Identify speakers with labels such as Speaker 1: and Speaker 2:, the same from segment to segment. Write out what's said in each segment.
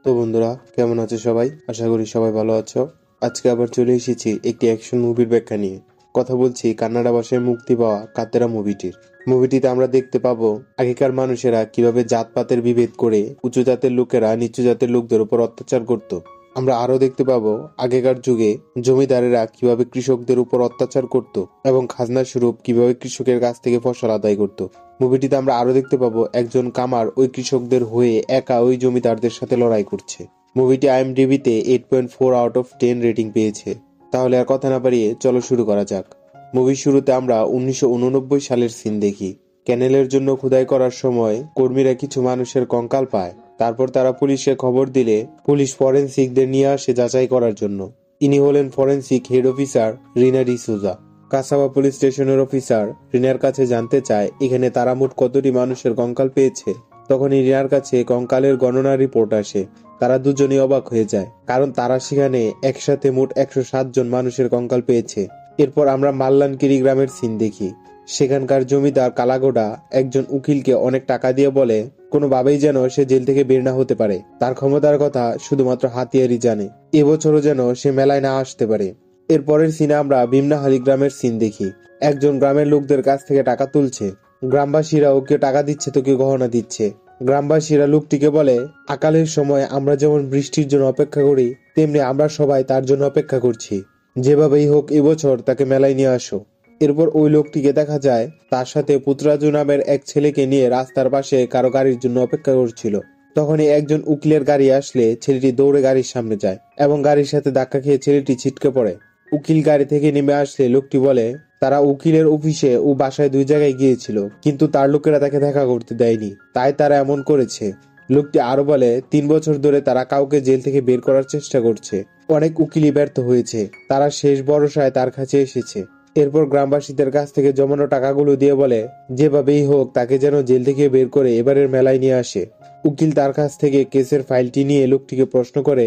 Speaker 1: তো বন্ধুরা, কেমন আছো সবাই? আশা করি সবাই ভালো আছো। আজকে আবার চলে এসেছি একটি অ্যাকশন মুভির ব্যাখ্যা নিয়ে। কথা বলছি কান্নাডা ভাষায় মুক্তি পাওয়া কাতেরা মুভিটিতে আমরা দেখতে পাবো আগেকার মানুষেরা কিভাবে জাতপাতের বিভেদ করে উঁচু জাতের লোকেরা নিচু জাতের লোকদের উপর অত্যাচার করত। আমরা আরো দেখতে পাবো আগেকার যুগে জমিদারেরা কিভাবে কৃষকদের উপর অত্যাচার করত এবং খাজনা স্বরূপ কিভাবে কৃষকের কাছ থেকে ফসল আদায় করত। মুভিটিতে আমরা আরো দেখতে পাবো একজন কামার ওই কৃষকদের হয়ে একা ওই জমিদারদের সাথে লড়াই করছে। মুভিটি আইএমডিবিতে 8.4 আউট অফ 10 রেটিং পেয়েছে। তাহলে আর কথা না বাড়িয়ে চলো শুরু করা যাক। মুভির শুরুতে আমরা 1989 সালের সিন দেখি। ক্যানেলের জন্য খোদাই করার সময় কর্মীরা কিছু মানুষের কঙ্কাল পায়। তারপর তারা পুলিশে খবর দিলে পুলিশ ফরেনসিকদের নিয়ে আসে যাচাই করার জন্য। ইনি হলেন ফরেনসিক হেড অফিসার রিনা ডিসুজা। কাসাবা পুলিশ স্টেশনের অফিসার রিনার কাছে জানতে চায় এখানে তারা মোট কতটি মানুষের কঙ্কাল পেয়েছে। তখনই রিনার কাছে কঙ্কালের গণনা রিপোর্ট আসে। তারা দুজনেই অবাক হয়ে যায়, কারণ তারা সেখানে একসাথে মোট 107 জন মানুষের কঙ্কাল পেয়েছে। এরপর আমরা মাল্লানকিরি গ্রামের সিন দেখি। সেখানকার জমিদার কালাগোডা একজন উকিলকে অনেক টাকা দিয়ে বলে কোনোভাবেই যেন সে জেল থেকে বের না হতে পারে। তার ক্ষমতার কথা শুধুমাত্র হাতিয়ারই জানে। এবছরও যেন সে মেলায় না আসতে পারে। এরপরের সিনে আমরা ভীমনাহালি গ্রামের সিন দেখি। একজন গ্রামের লোকদের কাছ থেকে টাকা তুলছে। গ্রামবাসীরা ওকে টাকা দিচ্ছে তো কেউ গহনা দিচ্ছে। গ্রামবাসীরা লোকটিকে বলে আকালের সময় আমরা যেমন বৃষ্টির জন্য অপেক্ষা করি তেমনি আমরা সবাই তার জন্য অপেক্ষা করছি। যেভাবেই হোক এবছর তাকে মেলায় নিয়ে আসো। এরপর ওই লোকটিকে দেখা যায় তার সাথে পুত্রাজু নামের এক ছেলেকে নিয়ে রাস্তার পাশে কারো গাড়ির জন্য অপেক্ষা করছিল। তখনই একজন উকিলের গাড়ি আসলে ছেলেটি দৌড়ে গাড়ির সামনে যায় এবং গাড়ির সাথে ধাক্কা খেয়ে ছেলেটি ছিটকে পড়ে। উকিল গাড়ি থেকে নেমে আসলে লোকটি বলে তারা উকিলের অফিসে ও বাসায় দুই জায়গায় গিয়েছিল, কিন্তু তার লোকেরা তাকে দেখা করতে দেয়নি, তাই তারা এমন করেছে। লোকটি আরো বলে 3 বছর ধরে তারা কাউকে জেল থেকে বের করার চেষ্টা করছে। অনেক উকিলই ব্যর্থ হয়েছে। তারা শেষ ভরসায় তার কাছে এসেছে। এরপর গ্রামবাসীদের কাছ থেকে জমানো টাকাগুলো দিয়ে বলে যেভাবেই হোক তাকে যেন জেল থেকে বের করে এবারের মেলায় নিয়ে আসে। উকিল তার কাছ থেকে কেসের ফাইলটি নিয়ে লোকটিকে প্রশ্ন করে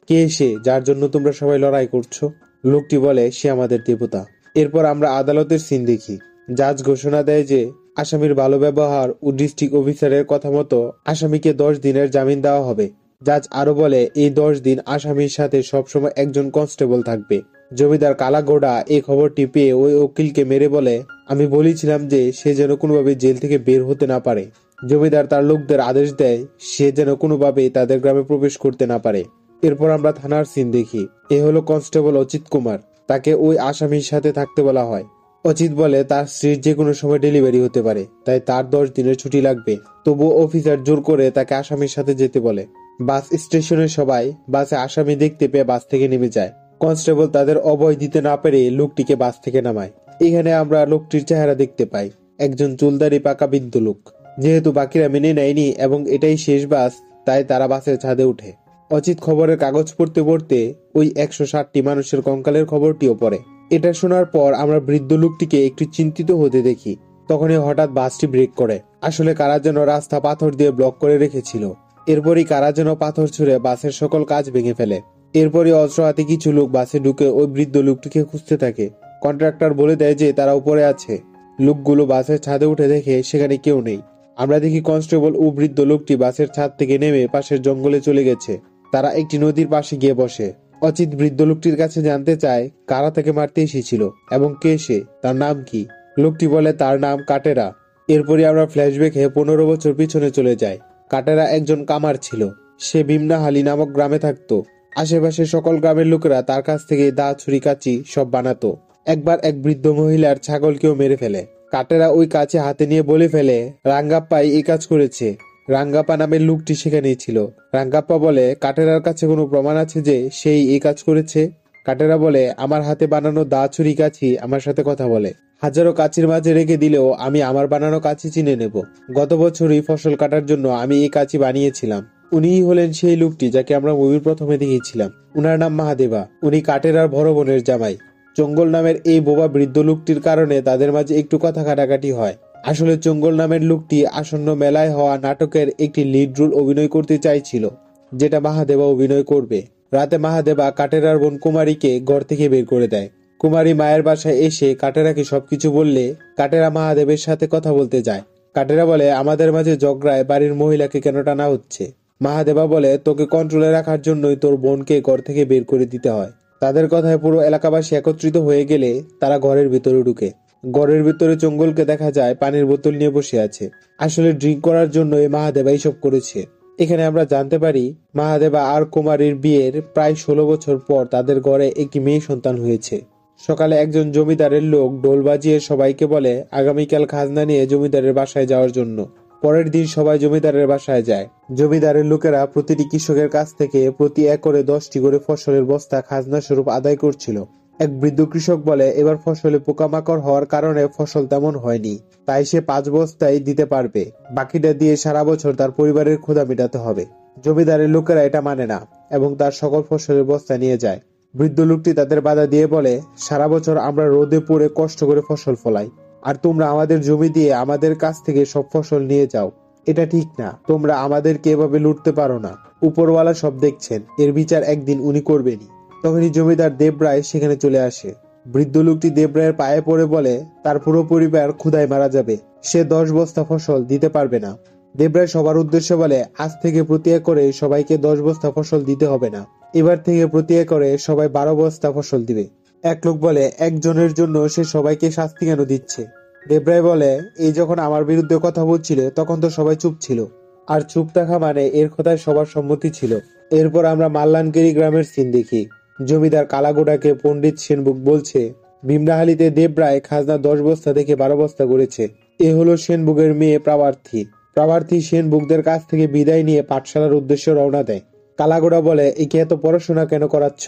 Speaker 1: কে সে যার জন্য তোমরা সবাই লড়াই করছো? লোকটি বলে সে আমাদের দেবতা। এরপর আমরা আদালতের সিন দেখি। জাজ ঘোষণা দেয় যে আসামির ভালো ব্যবহার ও ডিস্ট্রিক্ট অফিসারের কথা মতো আসামিকে 10 দিনের জামিন দেওয়া হবে। জাজ আরো বলে এই 10 দিন আসামির সাথে সবসময় একজন কনস্টেবল থাকবে। জমিদার কালাগোডা এই খবরটি পেয়ে ওই উকিলকে মেরে বলে আমি বলেছিলাম যে সে যেন কোনোভাবে জেল থেকে বের হতে না পারে। জমিদার তার লোকদের আদেশ দেয় সে যেন কোনোভাবেই তাদের গ্রামে প্রবেশ করতে না পারে। এরপর আমরা থানার সিন দেখি। এ হলো কনস্টেবল অচিত কুমার। তাকে ওই আসামির সাথে থাকতে বলা হয়। অচিত বলে তার স্ত্রীর যে কোনো সময় ডেলিভারি হতে পারে, তাই তার 10 দিনের ছুটি লাগবে। তবুও অফিসার জোর করে তাকে আসামির সাথে যেতে বলে। বাস স্টেশনের সবাই বাসে আসামি দেখতে পেয়ে বাস থেকে নেমে যায়। কনস্টেবল তাদের অভয় দিতে না পেরে লোকটিকে বাস থেকে নামায়। এখানে আমরা লোকটির চেহারা দেখতে পাই, একজন চুলদারি পাকা বৃদ্ধ লোক। যেহেতু বাকিরা মেনে নেয়নি এবং এটাই শেষ বাস, তাই তারা বাসের ছাদে উঠে। অচিত খবরের কাগজ পড়তে পড়তে ওই 160টি মানুষের কঙ্কালের খবরটিও পড়ে। এটা শোনার পর আমরা বৃদ্ধ লোকটিকে একটু চিন্তিত হতে দেখি। তখনই হঠাৎ বাসটি ব্রেক করে। আসলে কারা যেন রাস্তা পাথর দিয়ে ব্লক করে রেখেছিল। এরপরই কারা যেন পাথর ছুঁড়ে বাসের সকল কাজ ভেঙে ফেলে। এরপরই অস্ত্র হাতে কিছু লোক বাসে ঢুকে ওই বৃদ্ধ লোকটিকে খুঁজতে থাকে। কন্ট্রাক্টর বলে দেয় যে তারা উপরে আছে। লোকগুলো বাসের ছাদে উঠে দেখে সেখানে কেউ নেই। আমরা দেখি কনস্টেবল ও বৃদ্ধ লোকটি বাসের ছাদ থেকে নেমে পাশের জঙ্গলে চলে গেছে। তারা একটি নদীর পাশে গিয়ে বসে। অচিত বৃদ্ধ লোকটির কাছে জানতে চায় কারা তাকে মারতে এসেছিল এবং কে সে, তার নাম কি। লোকটি বলে তার নাম কাটেরা। এরপরই আমরা ফ্ল্যাশব্যাকে 15 বছর পিছনে চলে যাই। কাটেরা একজন কামার ছিল। সে ভীমনাহালি নামক গ্রামে থাকতো। আশেপাশে সকল গ্রামের লোকেরা তার কাছ থেকে দা, ছুরি, কাঁচি সব বানাতো। একবার এক বৃদ্ধ মহিলার ছাগলকেও মেরে ফেলে। কাটেরা ওই কাছে হাতে নিয়ে বলে ফেলে রাঙ্গাপ্পাই এই কাজ করেছে। রাঙ্গাপ্পা নামের লোকটি সেখানেই ছিল। রাঙ্গাপ্পা বলে কাটেরার কাছে কোনো প্রমাণ আছে যে সেই এই কাজ করেছে? কাটেরা বলে আমার হাতে বানানো দা, ছুরি, কাঁচি আমার সাথে কথা বলে। হাজারো কাঁচির মাঝে রেখে দিলেও আমি আমার বানানো কাঁচি চিনে নেব। গত বছরই ফসল কাটার জন্য আমি এই কাঁচি বানিয়েছিলাম। উনিই হলেন সেই লোকটি যাকে আমরা মুভির প্রথমে দেখেছিলাম। উনার নাম মহাদেবা। উনি কাটেরার বড় বোনের জামাই। চঙ্গল নামের এই বোবা বৃদ্ধ লোকটির কারণে তাদের মাঝে একটু কথা কাটাকাটি হয়। আসলে চঙ্গল নামের লোকটি আসন্ন মেলায় হওয়া নাটকের একটি লিড রোল অভিনয় করতে চাইছিল, যেটা মহাদেবা অভিনয় করবে। রাতে মহাদেবা কাটেরার বোন কুমারীকে ঘর থেকে বের করে দেয়। কুমারী মায়ের বাসায় এসে কাটেরাকে সবকিছু বললে কাটেরা মহাদেবের সাথে কথা বলতে যায়। কাটেরা বলে আমাদের মাঝে ঝগড়ায় বাড়ির মহিলাকে কেন টানা হচ্ছে। মাহাদেবা বলে, তোকে কন্ট্রোলে রাখার জন্যই তোর বোনকে ঘর থেকে বের করে দিতে হয়। তাদের কথায় পুরো এলাকাবাসী একত্রিত হয়ে গেলে তারা ঘরের ভিতরে ঢুকে। ঘরের ভিতরে চঙ্গলকে দেখা যায় পানির বোতল নিয়ে বসে আছে। আসলে ড্রিঙ্ক করার জন্য এই মাহাদেবা এইসব করেছে। এখানে আমরা জানতে পারি মাহাদেবা আর কুমারীর বিয়ের প্রায় 16 বছর পর তাদের ঘরে একটি মেয়ে সন্তান হয়েছে। সকালে একজন জমিদারের লোক ঢোল বাজিয়ে সবাইকে বলে আগামীকাল খাজনা নিয়ে জমিদারের বাসায় যাওয়ার জন্য। পরের দিন সবাই জমিদারের বাসায় যায়। জমিদারের লোকেরা প্রতিটি কৃষকের কাছ থেকে প্রতি একরে 10টি করে ফসলের বস্তা খাজনা স্বরূপ আদায় করছিল। এক বৃদ্ধ কৃষক বলে, এবার ফসলে পোকামাকড় হওয়ার কারণে ফসল তেমন হয়নি, তাই সে 5 বস্তাই দিতে পারবে। বাকিটা দিয়ে সারা বছর তার পরিবারের ক্ষুধা মেটাতে হবে। জমিদারের লোকেরা এটা মানে না এবং তার সকল ফসলের বস্তা নিয়ে যায়। বৃদ্ধ লোকটি তাদের বাধা দিয়ে বলে, সারা বছর আমরা রোদে পুড়ে কষ্ট করে ফসল ফলাই, আর তোমরা আমাদের জমি দিয়ে আমাদের কাছ থেকে সব ফসল নিয়ে যাও। এটা ঠিক না, তোমরা আমাদেরকে এভাবে লুটতে পারো না। উপরওয়ালা সব দেখছেন, এর বিচার একদিন উনি করবেনই। তখনই জমিদার দেবরায় সেখানে চলে আসে। বৃদ্ধ লোকটি দেবরায়ের পায়ে পড়ে বলে, তার পুরো পরিবার ক্ষুধায় মারা যাবে, সে 10 বস্তা ফসল দিতে পারবে না। দেবরায় সবার উদ্দেশ্যে বলে, আজ থেকে প্রতি একরে সবাইকে 10 বস্তা ফসল দিতে হবে না, এবার থেকে প্রতি একরে সবাই 12 বস্তা ফসল দিবে। এক লোক বলে, একজনের জন্য সে সবাইকে শাস্তি কেন দিচ্ছে? দেবরায় বলে, এই যখন আমার বিরুদ্ধে কথা বলছিল তখন তো সবাই চুপ ছিল, আর চুপ থাকা মানে এর কথায় সবার সম্মতি ছিল। এরপর আমরা মাল্লানগিরি গ্রামের সিন দেখি। জমিদার কালাগোড়াকে পণ্ডিত সেনবুক বলছে, ভীমরাহালিতে দেবরায় খাজনা 10 বস্তা থেকে 12 বস্তা করেছে। এ হলো সেনবুকের মেয়ে প্রাবার্থী। প্রাবার্থী সেনবুকদের কাছ থেকে বিদায় নিয়ে পাঠশালার উদ্দেশ্যে রওনা দেয়। কালাগোড়া বলে, একে এত পড়াশোনা কেন করাচ্ছ?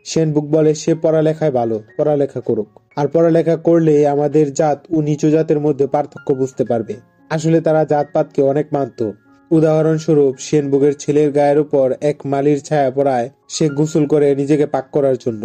Speaker 1: সেনবুক বলে, সে পড়ালেখায় ভালো, পড়ালেখা করুক, আর পড়ালেখা করলে আমাদের জাত ও নিচু জাতের মধ্যে পার্থক্য বুঝতে পারবে। আসলে তারা জাতপাতকে অনেক মানত। উদাহরণস্বরূপ, সেনবুকের ছেলের গায়ের উপর এক মালির ছায়া পড়ায় সে গোসল করে নিজেকে পাক করার জন্য।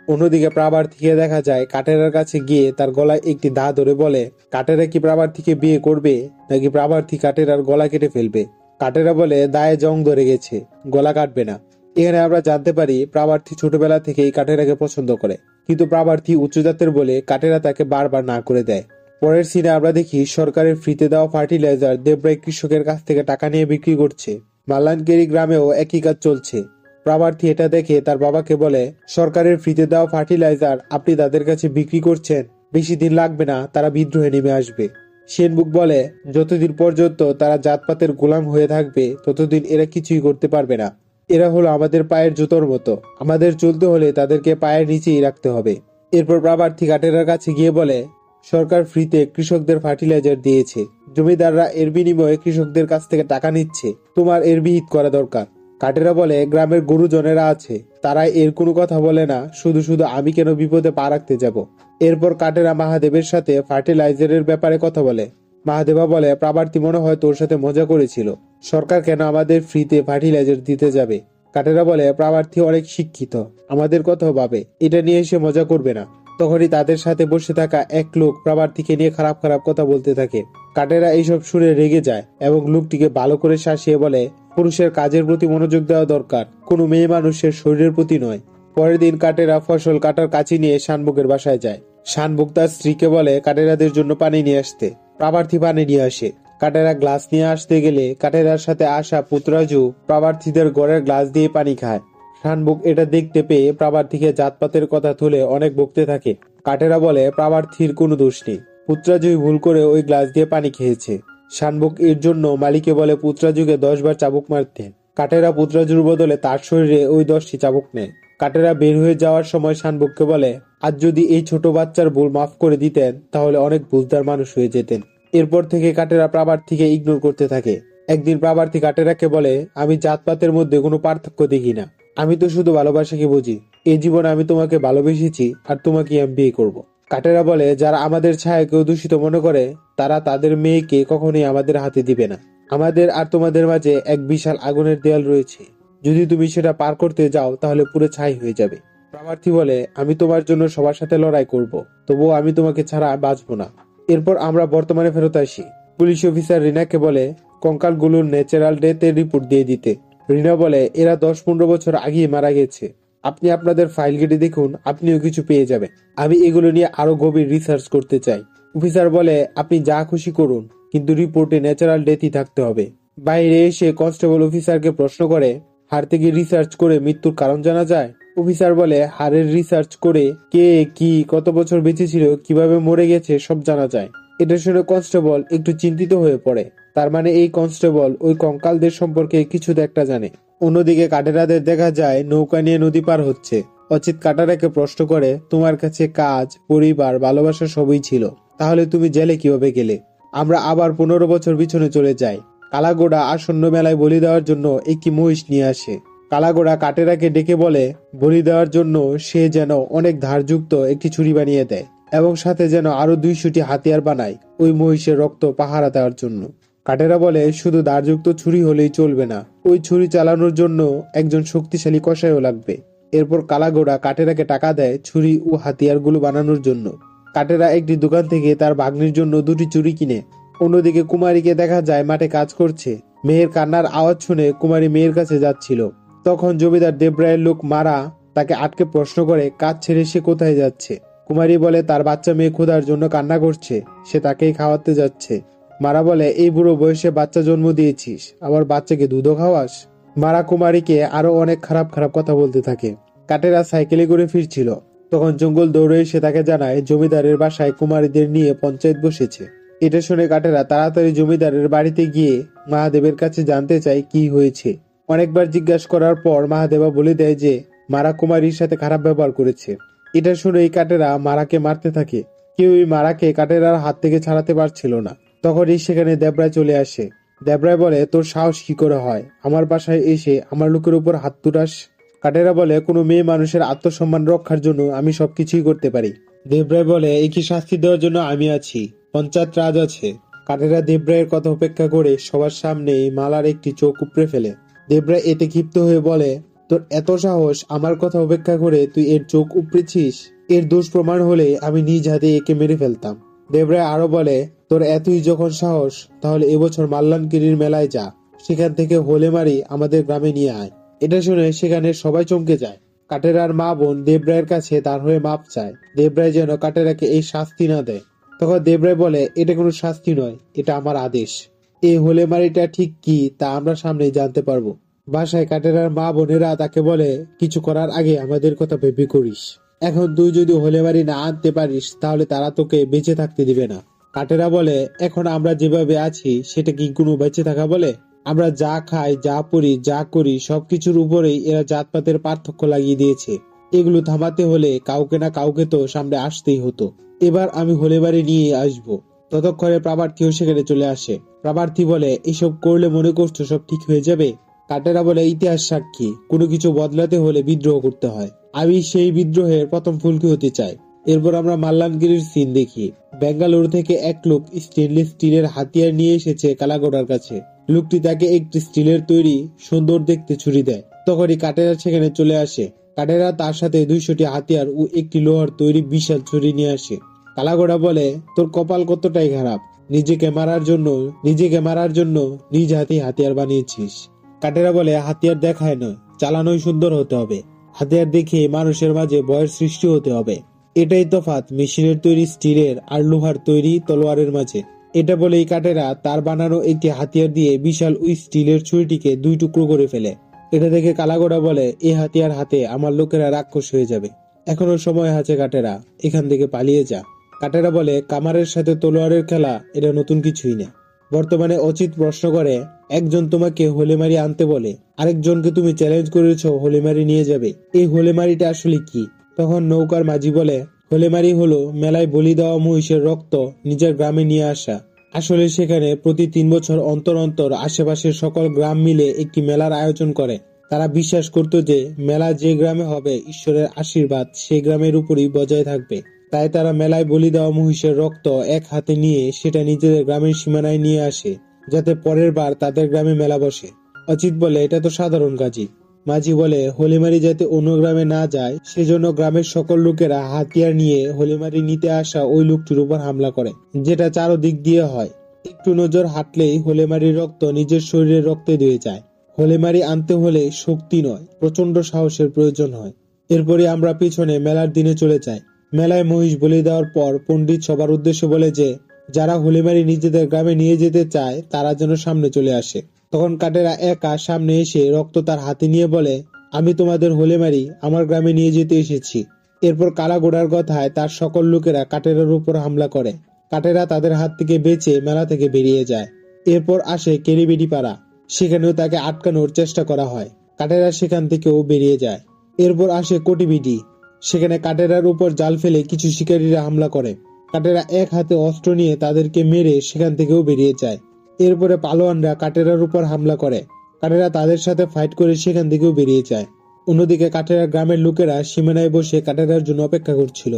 Speaker 1: অন্যদিকে প্রাবার্থীকে দেখা যায় কাটেরার কাছে গিয়ে তার গলায় একটি দা ধরে বলে, কাটেরা কি প্রাবার্থীকে বিয়ে করবে নাকি প্রাবার্থী কাটেরার গলা কেটে ফেলবে? কাটেরা বলে, দায়ে জং ধরে গেছে, গলা কাটবে না। এখানে আমরা জানতে পারি প্রাবার্থী ছোটবেলা থেকেই কাটেরাকে পছন্দ করে, কিন্তু প্রাবার্থী উচ্চ জাতের বলে কাটেরা তাকে বারবার না করে দেয়। পরের সিনে আমরা দেখি সরকারের ফ্রিতে দেওয়া ফার্টিলাইজার দেবরায় কৃষকের কাছ থেকে টাকা নিয়ে বিক্রি করছে। মাল্লানগিরি গ্রামেও একই কাজ চলছে। প্রাবার্থী এটা দেখে তার বাবাকে বলে, সরকারের ফ্রিতে দেওয়া ফার্টিলাইজার আপনি তাদের কাছে বিক্রি করছেন, বেশি দিন লাগবে না তারা বিদ্রোহে নেমে আসবে। সেনবুক বলে, যতদিন পর্যন্ত তারা জাতপাতের গোলাম হয়ে থাকবে ততদিন এরা কিছুই করতে পারবে না। এরা হলো আমাদের পায়ের জুতোর মতো, আমাদের চলতে হলে তাদেরকে পায়ের নিচেই রাখতে হবে। এরপর প্রাবার্থী কাটেরার কাছে গিয়ে বলে, সরকার ফ্রিতে কৃষকদের ফার্টিলাইজার দিয়েছে, জমিদাররা এর বিনিময়ে কৃষকদের কাছ থেকে টাকা নিচ্ছে, তোমার এর বিহিত করা দরকার। কাটেরা বলে, গ্রামের গুরুজনেরা আছে, তারা এর কোনো কথা বলে না, শুধু শুধু আমি কেন বিপদে পা রাখতে যাব। এরপর কাটেরা মাহাদেবের সাথে ফার্টিলাইজারের ব্যাপারে কথা বলে। মাহাদেবা বলে, প্রাবার্থী মনে হয় তোর সাথে মজা করেছিল, সরকার কেন আমাদের ফ্রিতে ফার্টিলাইজার দিতে যাবে? কাটেরা বলে, প্রাবার্থী অনেক শিক্ষিত, আমাদের কথাও ভাবে, এটা নিয়ে এসে মজা করবে না। তখনই তাদের সাথে বসে থাকা এক লোক প্রাবার্থীকে নিয়ে খারাপ খারাপ কথা বলতে থাকে। কাটেরা এইসব শুনে রেগে যায় এবং লোকটিকে ভালো করে শাসিয়ে বলে, পুরুষের কাজের প্রতি মনোযোগ দেওয়া দরকার, কোনো মেয়ে মানুষের শরীরের প্রতি নয়। পরের দিন কাটেরা ফসল কাটার কাঁচি নিয়ে শানবুকের বাসায় যায়। শানবুক তার স্ত্রীকে বলে কাটেরাদের জন্য পানি নিয়ে আসতে। প্রাবার্থী পানি নিয়ে আসে। কাটেরা গ্লাস নিয়ে আসতে গেলে কাটেরার সাথে আসা পুত্রাজু প্রাবার্থীদের ঘরের গ্লাস দিয়ে পানি খায়। শানবুক এটা দেখতে পেয়ে প্রাবার্থীকে জাতপাতের কথা তুলে অনেক বকতে থাকে। কাটেরা বলে, প্রাবার্থীর কোনো দোষ নেই, পুত্রাজুই ভুল করে ওই গ্লাস দিয়ে পানি খেয়েছে। শানবুক এর জন্য মালিকে বলে পুত্রাজুকে 10 বার চাবুক মারতে। কাটেরা পুত্রাজুর বদলে তার শরীরে ওই 10টি চাবুক নেয়। কাটেরা বের হয়ে যাওয়ার সময় শানবুককে বলে, আজ যদি এই ছোট বাচ্চার ভুল মাফ করে দিতেন তাহলে অনেক বুঝদার মানুষ হয়ে যেতেন। এরপর থেকে কাটেরা প্রাবার্থীকে ইগনোর করতে থাকে। একদিন প্রাবার্থী কাটেরাকে বলে, আমি জাতপাতের মধ্যে কোনো পার্থক্য দেখি না, আমি তো শুধু ভালোবাসাকে বুঝি। এই জীবনে আমি তোমাকে ভালোবেসেছি আর তোমাকে আমি বিয়ে করব। কাটেরা বলে, যারা আমাদের ছায়াকেও দূষিত মনে করে তারা তাদের মেয়েকে কখনোই আমাদের হাতে দিবে না। আমাদের আর তোমাদের মাঝে এক বিশাল আগুনের দেয়াল রয়েছে, যদি তুমি সেটা পার করতে যাও তাহলে পুরো ছাই হয়ে যাবে। প্রার্থী বলে, আমি তোমার জন্য সবার সাথে লড়াই করব, তবুও আমি তোমাকে ছাড়া বাঁচবো না। এরপর আমরা বর্তমানে ফেরত আসি। পুলিশ অফিসার রিনাকে বলে কঙ্কালগুলোর ন্যাচারাল ডেথের রিপোর্ট দিয়ে দিতে। রিনা বলে, এরা 10-15 বছর আগেই মারা গেছে, আপনি আপনাদের ফাইল ঘেটে দেখুন, আপনিও কিছু পেয়ে যাবেন। আমি এগুলো নিয়ে আরো গভীর রিসার্চ করতে চাই। অফিসার বলে, আপনি যা খুশি করুন, কিন্তু রিপোর্টে ন্যাচারাল ডেথই থাকতে হবে। বাইরে এসে কনস্টেবল অফিসারকে প্রশ্ন করে, হাড় থেকে রিসার্চ করে মৃত্যুর কারণ জানা যায়? অফিসার বলে, হাড়ের রিসার্চ করে কে কি কত বছর বেঁচে ছিল, কিভাবে মরে গেছে সব জানা যায়। এটা শুনে কনস্টেবল একটু চিন্তিত হয়ে পড়ে। তার মানে এই কনস্টেবল ওই কঙ্কালদের সম্পর্কে কিছু একটা জানে। অন্যদিকে কাটেরাদের দেখা যায় নৌকা নিয়ে নদী পার হচ্ছে। অচিত কাটারাকে প্রশ্ন করে, তোমার কাছে কাজ, পরিবার, ভালোবাসা সবই ছিল, তাহলে তুমি জেলে কিভাবে গেলে? আমরা আবার 15 বছর পিছনে চলে যাই। কালাগোড়া আসন্ন মেলায় বলি দেওয়ার জন্য একটি মহিষ নিয়ে আসে। কালাগোড়া কাটেরাকে ডেকে বলে বলি দেওয়ার জন্য সে যেন অনেক ধারযুক্ত একটি ছুরি বানিয়ে দেয় এবং সাথে যেন আরো 200টি হাতিয়ার বানায় ওই মহিষের রক্ত পাহারা দেওয়ার জন্য। কাটেরা বলে, শুধু ধারযুক্ত ছুরি হলেই চলবে না, ওই ছুরি চালানোর জন্য একজন শক্তিশালী কসাইও লাগবে। এরপর কালাগোড়া কাটেরাকে টাকা দেয় ছুরি ও হাতিয়ারগুলো বানানোর জন্য। কাটেরা একটি দোকান থেকে তার ভাগ্নির জন্য 2টি ছুরি কিনে। অন্যদিকে কুমারীকে দেখা যায় মাঠে কাজ করছে। মেয়ের কান্নার আওয়াজ শুনে কুমারী মেয়ের কাছে যাচ্ছিল। তখন জমিদার দেবরায়ের লোক মারা তাকে আটকে প্রশ্ন করে কাজ ছেড়ে সে কোথায় যাচ্ছে। কুমারী বলে তার বাচ্চা মেয়ে ক্ষুধার জন্য কান্না করছে, সে তাকেই খাওয়াতে যাচ্ছে। মারা বলে, এই বুড়ো বয়সে বাচ্চা জন্ম দিয়েছিস, আবার বাচ্চাকে দুধও খাওয়াস? মারা কুমারীকে আরো অনেক খারাপ খারাপ কথা বলতে থাকে। কাটেরা সাইকেলে করে ফিরছিল, তখন জঙ্গল দৌড়ে এসে তাকে জানায় জমিদারের বাসায় কুমারীদের নিয়ে পঞ্চায়েত বসেছে। এটা শুনে কাটেরা তাড়াতাড়ি জমিদারের বাড়িতে গিয়ে মহাদেবের কাছে জানতে চায় কি হয়েছে। অনেকবার জিজ্ঞাসা করার পর মহাদেবা বলে দেয় যে মারা কুমারীর সাথে খারাপ ব্যবহার করেছে। এটা শুনে এই কাটেরা মারাকে মারতে থাকে। কেউই মারাকে কাটেরার হাত থেকে ছাড়াতে পারছিল না। তখনই সেখানে দেবরায় চলে আসে। দেবরায় বলে, তোর সাহস কি করে হয় আমার বাসায় এসে আমার লোকের উপর হাত তুরাস? কাটেরা বলে, কোনো মেয়ে মানুষের আত্মসম্মান রক্ষার জন্য আমি সবকিছুই করতে পারি। দেবরায় বলে, একই শাস্তি দেওয়ার জন্য আমি আছি, পঞ্চায়েত রাজ আছে। কাটেরা দেবরায়ের কথা উপেক্ষা করে সবার সামনে মালার একটি চোখ উপড়ে ফেলে। দেবরায় এতে ক্ষিপ্ত হয়ে বলে, তোর এত সাহস, আমার কথা উপেক্ষা করে তুই এর চোখ উপড়েছিস? এর দোষ প্রমাণ হলে আমি নিজ হাতে একে মেরে ফেলতাম। দেবরায় আরো বলে, তোর এতই যখন সাহস, তাহলে এবছর মাল্লানগিরির মেলায় যা, সেখান থেকে হোলে মারি আমাদের গ্রামে নিয়ে আয়। এটা শুনে সেখানে সবাই চমকে যায়। কাটেরার মা বোন দেবরায়ের কাছে তার হয়ে মাপ চায়, দেবরায় যেন কাটেরাকে এই শাস্তি না দেয়। তখন দেবরায় বলে, এটা কোনো শাস্তি নয়, এটা আমার আদেশ। এই হোলে মারিটা ঠিক কি তা আমরা সামনেই জানতে পারবো। বাসায় কাটেরার মা বোনেরা তাকে বলে, কিছু করার আগে আমাদের কথা ভেবে করিস। এখন তুই যদি হোলে মারি না আনতে পারিস তাহলে তারা তোকে বেঁচে থাকতে দিবে না। কাটেরা বলে, এখন আমরা যেভাবে আছি সেটা কি কোনো বেঁচে থাকা বলে? আমরা যা খাই, যা পড়ি, যা করি সবকিছুর উপরেই এরা জাতপাতের পার্থক্য লাগিয়ে দিয়েছে। এগুলো থামাতে হলে কাউকে না কাউকে তো সামনে আসতেই হতো। এবার আমি হোলে বাড়ি নিয়ে আসবো। ততক্ষণে প্রাবার্থীও সেখানে চলে আসে। প্রাবার্থী বলে, এসব করলে মনে করছো সব ঠিক হয়ে যাবে? কাটেরা বলে, ইতিহাস সাক্ষী, কোনো কিছু বদলাতে হলে বিদ্রোহ করতে হয়। আমি সেই বিদ্রোহের প্রথম ফুলকি হতে চাই। এরপর আমরা মাল্লানগিরির সিন দেখি। বেঙ্গালুরু থেকে এক লোক স্টেনলেস স্টিলের হাতিয়ার নিয়ে এসেছে কালাগোড়ার কাছে। লোকটি তাকে একটি স্টিলের তৈরি সুন্দর দেখতে ছুরি দেয়। তখনই কাটেরা সেখানে চলে আসে। কাটেরা তার সাথে 200টি হাতিয়ার ও একটি লোহার তৈরি বিশাল ছুরি নিয়ে আসে। কালাগোড়া বলে, তোর কপাল কতটাই খারাপ, নিজেকে মারার জন্য নিজ হাতে হাতিয়ার বানিয়েছিস। কাটেরা বলে, হাতিয়ার দেখায় নয়, চালানোই সুন্দর হতে হবে। হাতিয়ার দেখে মানুষের মাঝে ভয়ের সৃষ্টি হতে হবে। এটাই তফাৎ মেশিনের তৈরি স্টিলের আর লোহার তৈরি তলোয়ারের মাঝে। এটা বলেই কাটেরা তার বানানো একটি হাতিয়ার দিয়ে বিশাল ওই স্টিলের ছুরিটিকে 2 টুকরো করে ফেলে। এটা দেখে কালাগোড়া বলে, এই হাতিয়ার হাতে আমার লোকেরা রাক্ষস হয়ে যাবে, এখনো সময় আছে কাটেরা, এখান থেকে পালিয়ে যা। কাটেরা বলে, কামারের সাথে তলোয়ারের খেলা এটা নতুন কিছুই না। বর্তমানে অচিত প্রশ্ন করে, একজন তোমাকে হোলেমারি আনতে বলে, আরেকজনকে তুমি চ্যালেঞ্জ করেছো হোলেমারি নিয়ে যাবে, এই হোলেমারিটা আসলে কি? তখন নৌকার মাঝি বলে, হোলেমারি হলো মেলায় বলি দেওয়া মহিষের রক্ত নিজের গ্রামে নিয়ে আসা। আসলে সেখানে প্রতি 3 বছর অন্তর অন্তর আশেপাশের সকল গ্রাম মিলে একটি মেলার আয়োজন করে। তারা বিশ্বাস করত যে মেলা যে গ্রামে হবে ঈশ্বরের আশীর্বাদ সেই গ্রামের উপরই বজায় থাকবে। তাই তারা মেলায় বলি দেওয়া মহিষের রক্ত এক হাতে নিয়ে সেটা নিজেদের গ্রামের সীমানায় নিয়ে আসে, যাতে পরের বার তাদের গ্রামে মেলা বসে। অচিত বলে, এটা তো সাধারণ কাজই। মাঝি বলে, হোলিমারি যাতে অন্য গ্রামে না যায় সেজন্য গ্রামের সকল লোকেরা হাতিয়ার নিয়ে হোলিমারি নিতে আসা ওই লোকটির উপর হামলা করে, যেটা চারদিক দিয়ে হয়। একটু নজর হাঁটলেই হোলিমারির রক্ত নিজের শরীরের রক্তে ধুয়ে যায়। হোলিমারি আনতে হলে শক্তি নয়, প্রচন্ড সাহসের প্রয়োজন হয়। এরপরই আমরা পিছনে মেলার দিনে চলে যাই। মেলায় মহিষ বলি দেওয়ার পর পণ্ডিত সবার উদ্দেশ্যে বলে যে যারা হোলিমারি নিজেদের গ্রামে নিয়ে যেতে চায় তারা যেন সামনে চলে আসে।
Speaker 2: তখন কাটেরা একা সামনে এসে রক্ত তার হাতে নিয়ে বলে, আমি তোমাদের হলে মারি আমার গ্রামে নিয়ে যেতে এসেছি। এরপর কালা ঘোড়ার কথায় তার সকল লোকেরা কাটেরার উপর হামলা করে। কাটেরা তাদের হাত থেকে বেঁচে মেলা থেকে বেরিয়ে যায়। এরপর আসে কেরিবেটি পাড়া, সেখানেও তাকে আটকানোর চেষ্টা করা হয়। কাটেরা সেখান থেকেও বেরিয়ে যায়। এরপর আসে কোটিবিটি, সেখানে কাটেরার উপর জাল ফেলে কিছু শিকারীরা হামলা করে। কাটেরা এক হাতে অস্ত্র নিয়ে তাদেরকে মেরে সেখান থেকেও বেরিয়ে যায়। এরপরে পালোয়ানরা কাটেরার উপর হামলা করে। কাটেরা তাদের সাথে ফাইট করে সেখান থেকেও বেরিয়ে যায়। অন্যদিকে কাটেরা গ্রামের লোকেরা সীমানায় বসে কাটেরার জন্য অপেক্ষা করছিল।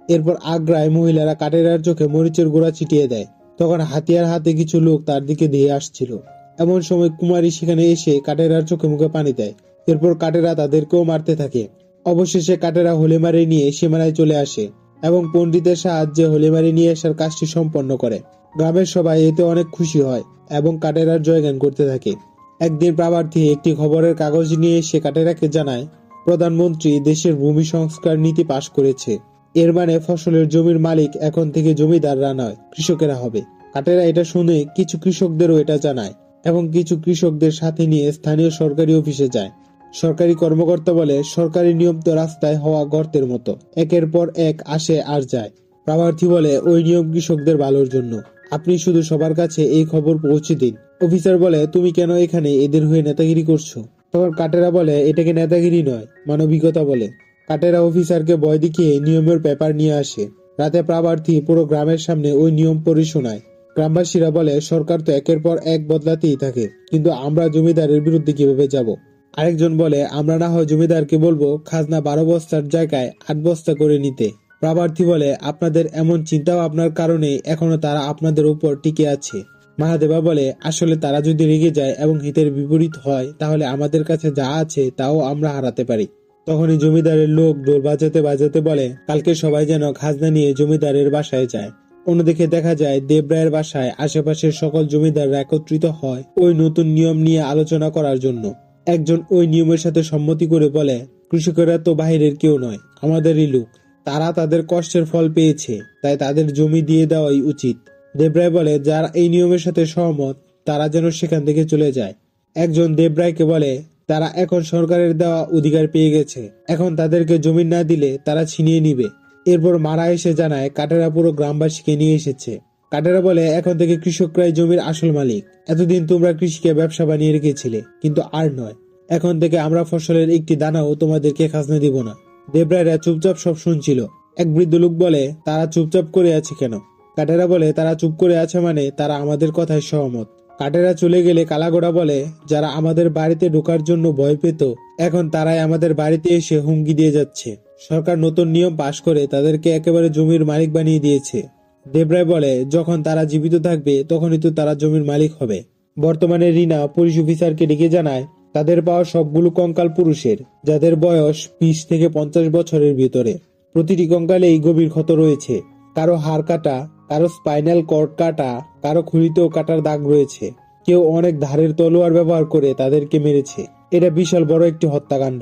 Speaker 2: এরপর আগ্রায় মহিলারা কাটেরার চোখে মরিচের গুঁড়া ছিটিয়ে দেয়। তখন হাতিয়ার হাতে কিছু লোক তার দিকে ধেয়ে আসছিল। এমন সময় কুমারী সেখানে এসে কাটেরার চোখে মুখে পানি দেয়। এরপর কাটেরা তাদেরকেও মারতে থাকে। অবশেষে কাটেরা হলেমারি নিয়ে সীমানায় চলে আসে এবং পণ্ডিতের সাহায্যে হলেমারি নিয়ে আসার কাজটি সম্পন্ন করে। গ্রামের সবাই এতে অনেক খুশি হয় এবং কাটেরার জয়গান করতে থাকে। একদিন প্রার্থী একটি খবরের কাগজ নিয়ে এসে কাটেরাকে জানায়, প্রধানমন্ত্রী দেশের ভূমি সংস্কার নীতি পাশ করেছে। এর মানে ফসলের জমির মালিক এখন থেকে জমিদাররা নয়, কৃষকেরা হবে। কাটেরা এটা শুনে কিছু কৃষকদেরও এটা জানায় এবং কিছু কৃষকদের সাথে নিয়ে স্থানীয় সরকারি অফিসে যায়। সরকারি কর্মকর্তা বলে, সরকারি নিয়ম তো রাস্তায় হওয়া গর্তের মতো, একের পর এক আসে আর যায়। প্রার্থী বলে, ওই নিয়ম কৃষকদের ভালোর জন্য, আপনি শুধু সবার কাছে এই খবর পৌঁছে দিন। অফিসার বলে, তুমি কেন এখানে এদের হয়ে নেতাগিরি করছো? তখন কাটেরা বলে, এটাকে নেতাগিরি নয়, মানবিকতা বলে। কাটেরা অফিসারকে ভয় দেখিয়ে নিয়মের পেপার নিয়ে আসে। রাতে প্রার্থী পুরো গ্রামের সামনে ওই নিয়ম পড়ে শোনায়। গ্রামবাসীরা বলে, সরকার তো একের পর এক বদলাতেই থাকে, কিন্তু আমরা জমিদারের বিরুদ্ধে কিভাবে যাব? আরেকজন বলে, আমরা না হয় জমিদারকে বলবো খাজনা 12 বস্তার জায়গায় 8 বস্তা করে নিতে। প্রার্থী বলে, আপনাদের এমন চিন্তা ভাবনার কারণে এখনো তারা আপনাদের উপর টিকে আছে। মহাদেবা বলে, আসলে তারা যদি রেগে যায় এবং হিতের বিপরীত হয় তাহলে আমাদের কাছে যা আছে তাও আমরা হারাতে পারি। তখনই জমিদারের লোক ঢোল বাজাতে বাজাতে বলে, কালকে সবাই যেন খাজনা নিয়ে জমিদারের বাসায় যায়। অন্যদিকে দেখা যায় দেবরায়ের বাসায় আশেপাশের সকল জমিদাররা একত্রিত হয় ওই নতুন নিয়ম নিয়ে আলোচনা করার জন্য। একজন ওই নিয়মের সাথে সম্মতি করে বলে, কৃষকেরা তো বাহিরের কেউ নয়, আমাদেরই লোক। তারা তাদের কষ্টের ফল পেয়েছে, তাই তাদের জমি দিয়ে দেওয়াই উচিত। দেবরায় বলে, যারা এই নিয়মের সাথে সহমত তারা যেন সেখান থেকে চলে যায়। একজন দেবরায়কে বলে, তারা এখন সরকারের দেওয়া অধিকার পেয়ে গেছে, এখন তাদেরকে জমি না দিলে তারা ছিনিয়ে নিবে। এরপর মারা এসে জানায় কাটেরা পুরো গ্রামবাসীকে নিয়ে এসেছে। কাটেরা বলে, এখন থেকে কৃষকরাই জমির আসল মালিক। এতদিন তোমরা কৃষিকে ব্যবসা বানিয়ে রেখেছিলে, কিন্তু আর নয়। এখন থেকে আমরা ফসলের একটি দানাও তোমাদেরকে খাজনা দিব না। দেবরায়রা চুপচাপ সব শুনছিল। এক বৃদ্ধ লোক বলে, তারা চুপচাপ করে আছে কেন? কাটেরা বলে, তারা চুপ করে আছে মানে তারা আমাদের কথায় সহমত। কাটেরা চলে গেলে কালাগোড়া বলে, যারা আমাদের বাড়িতে ঢোকার জন্য ভয় পেত এখন তারাই আমাদের বাড়িতে এসে হুমকি দিয়ে যাচ্ছে। সরকার নতুন নিয়ম পাশ করে তাদেরকে একেবারে জমির মালিক বানিয়ে দিয়েছে। দেবরায় বলে, যখন তারা জীবিত থাকবে তখনই তো তারা জমির মালিক হবে। বর্তমানে রিনা পুলিশ অফিসারকে ডেকে জানায়, তাদের পাওয়া সবগুলো কঙ্কাল পুরুষের, যাদের বয়স 20 থেকে 50 বছরের ভিতরে। প্রতিটি কঙ্কালেই গভীর ক্ষত রয়েছে, কারো হাড় কাটা, কারো স্পাইনাল কর্ড কাটা, কারো খুলিতেও কাটার দাগ রয়েছে। কেউ অনেক ধারের তলোয়ার ব্যবহার করে তাদেরকে মেরেছে। এটা বিশাল বড় একটি হত্যাকাণ্ড।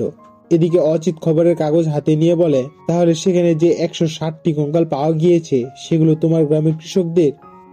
Speaker 2: এদিকে অচিত খবরের কাগজ হাতে নিয়ে বলে, তাহলে সেখানে যে 160টি কঙ্কাল পাওয়া গিয়েছে সেগুলো তোমার গ্রামের কৃষকদের?